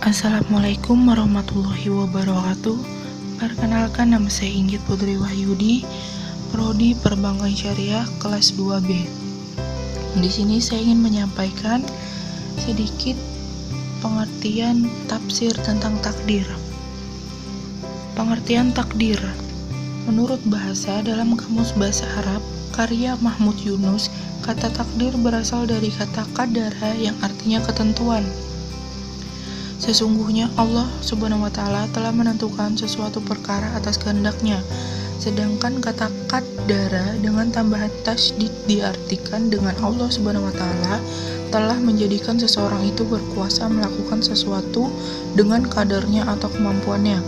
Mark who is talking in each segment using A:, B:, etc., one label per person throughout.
A: Assalamualaikum warahmatullahi wabarakatuh. Perkenalkan, nama saya Inggit Putri Wahyudi, Prodi Perbankan Syariah kelas 2B. Di sini saya ingin menyampaikan sedikit pengertian tafsir tentang takdir. Pengertian takdir. Menurut bahasa dalam Kamus Bahasa Arab karya Mahmud Yunus, kata takdir berasal dari kata qadara yang artinya ketentuan. Sesungguhnya Allah Subhanahu wa Ta'ala telah menentukan sesuatu perkara atas kehendaknya. Sedangkan kata qadara dengan tambahan tasydid diartikan dengan Allah Subhanahu wa Ta'ala telah menjadikan seseorang itu berkuasa melakukan sesuatu dengan kadarnya atau kemampuannya.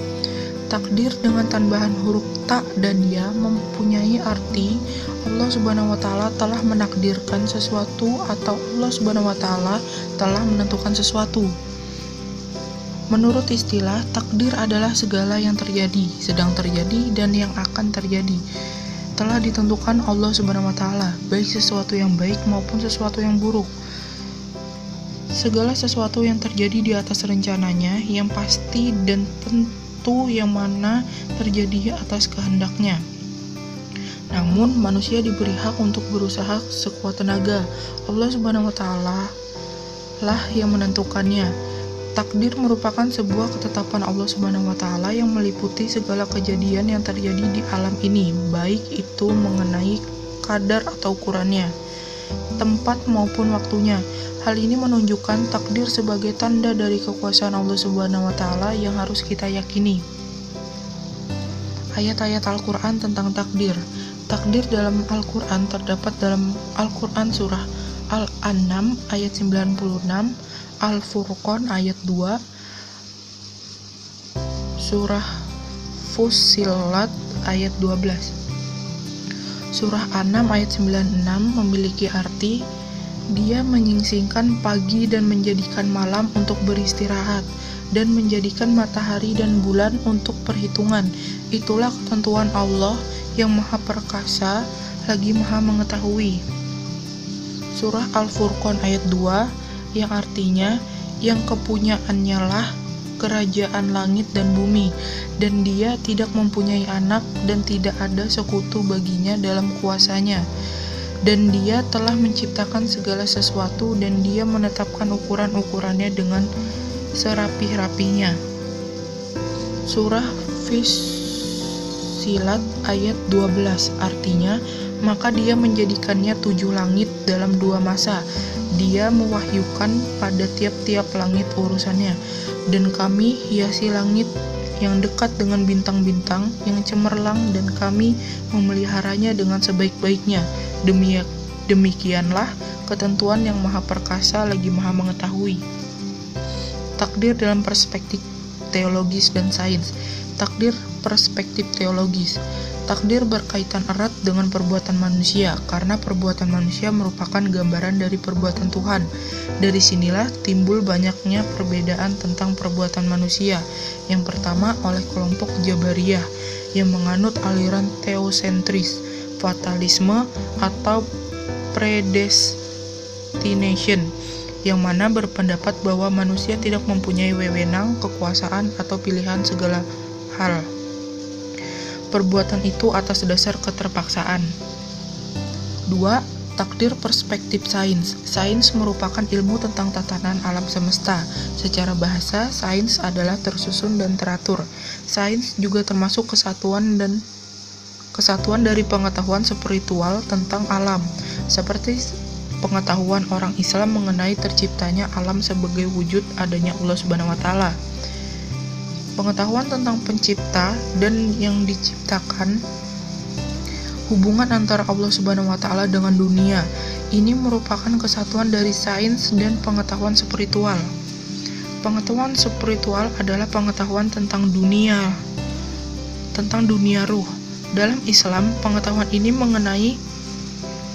A: Takdir dengan tambahan huruf ta dan ya mempunyai arti Allah Subhanahu wa Ta'ala telah menakdirkan sesuatu atau Allah Subhanahu wa Ta'ala telah menentukan sesuatu. Menurut istilah, takdir adalah segala yang terjadi, sedang terjadi, dan yang akan terjadi. Telah ditentukan Allah Subhanahu wa Ta'ala, baik sesuatu yang baik maupun sesuatu yang buruk. Segala sesuatu yang terjadi di atas rencananya, yang pasti dan tentu yang mana terjadi atas kehendaknya. Namun, manusia diberi hak untuk berusaha sekuat tenaga. Allah Subhanahu wa Ta'ala lah yang menentukannya. Takdir merupakan sebuah ketetapan Allah Subhanahu wa Ta'ala yang meliputi segala kejadian yang terjadi di alam ini, baik itu mengenai kadar atau ukurannya, tempat maupun waktunya. Hal ini menunjukkan takdir sebagai tanda dari kekuasaan Allah Subhanahu wa Ta'ala yang harus kita yakini. Ayat-ayat Al-Quran tentang takdir. Takdir dalam Al-Quran terdapat dalam Al-Quran surah Al-An'am ayat 96, Al-Furqan ayat 2, surah Fussilat ayat 12. Surah An-Nam ayat 96 memiliki arti Dia menyingsingkan pagi dan menjadikan malam untuk beristirahat, dan menjadikan matahari dan bulan untuk perhitungan. Itulah ketentuan Allah yang maha perkasa lagi maha mengetahui. Surah Al-Furqan ayat 2 yang artinya yang kepunyaannya lah kerajaan langit dan bumi, dan dia tidak mempunyai anak dan tidak ada sekutu baginya dalam kuasanya, dan dia telah menciptakan segala sesuatu dan dia menetapkan ukuran-ukurannya dengan serapih-rapihnya. Surah Fussilat ayat 12 artinya maka dia menjadikannya 7 langit dalam 2 masa. Dia mewahyukan pada tiap-tiap langit urusannya, dan kami hiasi langit yang dekat dengan bintang-bintang yang cemerlang, dan kami memeliharanya dengan sebaik-baiknya. Demikianlah ketentuan yang maha perkasa lagi maha mengetahui. Takdir dalam perspektif teologis dan sains. Takdir perspektif teologis. Takdir berkaitan erat dengan perbuatan manusia, karena perbuatan manusia merupakan gambaran dari perbuatan Tuhan. Dari sinilah timbul banyaknya perbedaan tentang perbuatan manusia. Yang pertama oleh kelompok Jabariyah, yang menganut aliran teosentris, fatalisme, atau predestination, yang mana berpendapat bahwa manusia tidak mempunyai wewenang, kekuasaan, atau pilihan segala hal. Perbuatan itu atas dasar keterpaksaan. 2. Takdir perspektif sains. Sains merupakan ilmu tentang tatanan alam semesta. Secara bahasa, sains adalah tersusun dan teratur. Sains juga termasuk kesatuan dari pengetahuan spiritual tentang alam, seperti pengetahuan orang Islam mengenai terciptanya alam sebagai wujud adanya Allah Subhanahu wa Ta'ala. Pengetahuan tentang pencipta dan yang diciptakan, hubungan antara Allah Subhanahu wa Ta'ala dengan dunia. Ini merupakan kesatuan dari sains dan pengetahuan spiritual. Pengetahuan spiritual adalah pengetahuan tentang dunia ruh. Dalam Islam, pengetahuan ini mengenai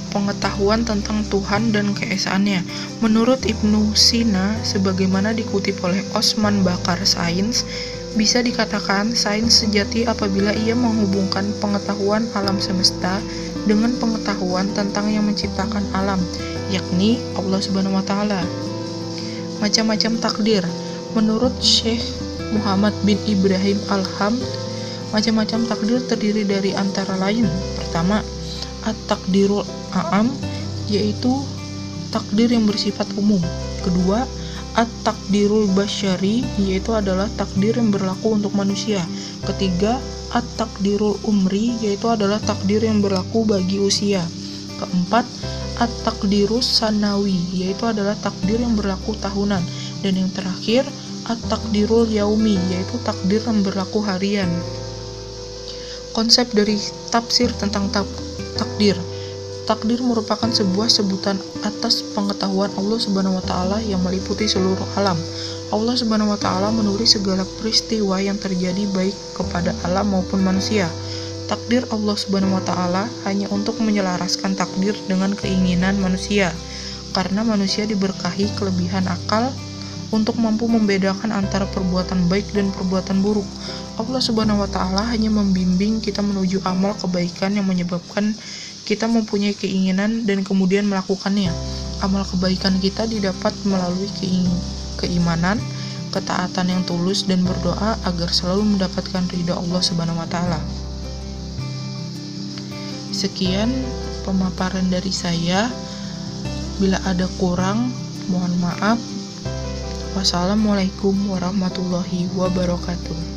A: pengetahuan tentang Tuhan dan keesaannya. Menurut Ibnu Sina, sebagaimana dikutip oleh Osman Bakar Sains, bisa dikatakan sains sejati apabila ia menghubungkan pengetahuan alam semesta dengan pengetahuan tentang yang menciptakan alam, yakni Allah Subhanahu wa Ta'ala. Macam-macam takdir. Menurut Syekh Muhammad bin Ibrahim Al-Hamd, macam-macam takdir terdiri dari antara lain: pertama, at-takdirul a'am, yaitu takdir yang bersifat umum. Kedua, at-takdirul basyari, yaitu adalah takdir yang berlaku untuk manusia. Ketiga, at-takdirul umri, yaitu adalah takdir yang berlaku bagi usia. Keempat, at-takdirus sanawi, yaitu adalah takdir yang berlaku tahunan. Dan yang terakhir, at-takdirul yaumi, yaitu takdir yang berlaku harian. Konsep dari tafsir tentang takdir. Takdir merupakan sebuah sebutan atas pengetahuan Allah Subhanahu wa taala yang meliputi seluruh alam. Allah Subhanahu wa taala menulis segala peristiwa yang terjadi baik kepada alam maupun manusia. Takdir Allah Subhanahu wa taala hanya untuk menyelaraskan takdir dengan keinginan manusia, karena manusia diberkahi kelebihan akal untuk mampu membedakan antara perbuatan baik dan perbuatan buruk. Allah Subhanahu wa taala hanya membimbing kita menuju amal kebaikan yang menyebabkan kita mempunyai keinginan dan kemudian melakukannya. Amal kebaikan kita didapat melalui keimanan, ketaatan yang tulus, dan berdoa agar selalu mendapatkan ridha Allah Subhanahu wa taala. Sekian pemaparan dari saya. Bila ada kurang, mohon maaf. Wassalamualaikum warahmatullahi wabarakatuh.